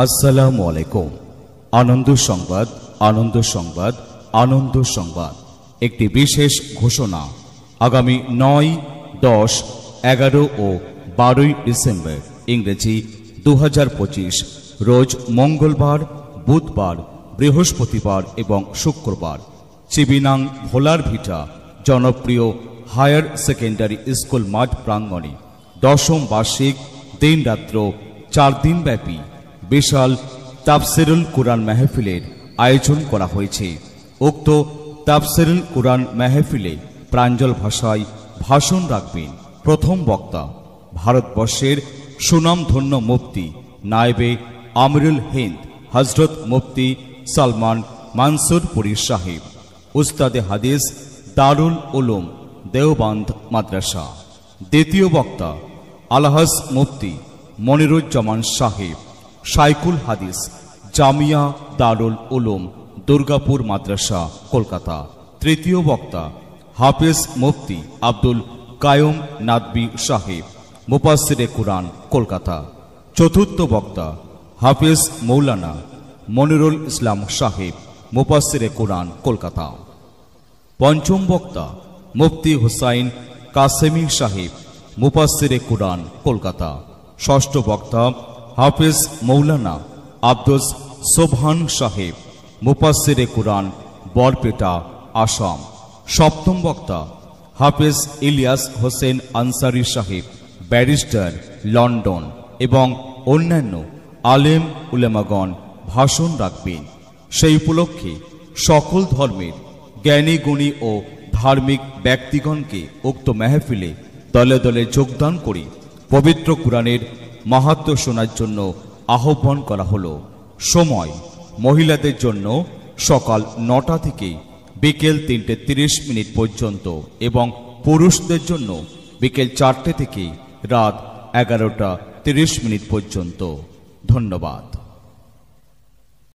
আসসালামু আলাইকুম। আনন্দ সংবাদ, আনন্দ সংবাদ, আনন্দ সংবাদ। একটি বিশেষ ঘোষণা। আগামী 9, 10, 11 ও 12 ডিসেম্বর ইংরেজি 2025 রোজ মঙ্গলবার, বুধবার, বৃহস্পতিবার এবং শুক্রবার চিবিনাং ভোলার ভিটা জনপ্রিয় হায়ার সেকেন্ডারি স্কুল মাঠ প্রাঙ্গণে 10ম বার্ষিক দিনরাত্র 4 দিনব্যাপী বিশাল তাফসিরুল কুরআন মাহফিলের আয়োজন করা হয়েছে। উক্ত তাফসিরুল কুরআন মাহফিলে প্রাঞ্জল ভাষায় ভাষণ রাখবেন প্রথম বক্তা ভারতবর্ষের সুনামধন্য মুফতি নায়েবে আমিরুল হিন্দ হযরত মুফতি সালমান মানসুরপুরী সাহেব, উস্তাদে হাদিস দারুল উলুম দেওবন্দ মাদ্রাসা। দ্বিতীয় বক্তা আলহাজ মুফতি মনিরুজ্জামান সাহেব, শাইখুল হাদিস জামিয়া দারুল উলুম দুর্গাপুর মাদ্রাসা, কলকাতা। তৃতীয় বক্তা হাফেজ মুফতি আব্দুল কায়ুম নাদবি সাহেব, মুফাসসিরে কুরআন, কলকাতা। চতুর্থ বক্তা হাফেজ মৌলানা মনিরুল ইসলাম সাহেব, মুফাসসিরে কুরআন, কলকাতা। পঞ্চম বক্তা মুফতি হুসাইন কাসেমি সাহেব, মুফাসসিরে কুরআন, কলকাতা। ষষ্ঠ বক্তা হাফেজ মৌলানা আব্দুস সোবহান সাহেব, মুফাসসিরে কুরআন, বরপেটা, আসাম। সপ্তম বক্তা হাফেজ ইলিয়াস হোসেন আনসারী সাহেব, ব্যারিস্টার, লন্ডন এবং অন্যান্য আলেম উলেমাগণ ভাষণ রাখবেন। সেই উপলক্ষে সকল ধর্মের জ্ঞানী গুণী ও ধার্মিক ব্যক্তিগণকে উক্ত মাহফিলে দলে দলে যোগদান করে পবিত্র কুরআনের মাহাত্ম্য শোনার জন্য আহ্বান করা হলো। সময় মহিলাদের জন্য সকাল 9টা থেকে বিকেল 3:30 পর্যন্ত এবং পুরুষদের জন্য বিকেল 4টে থেকে রাত 11:30 পর্যন্ত। ধন্যবাদ।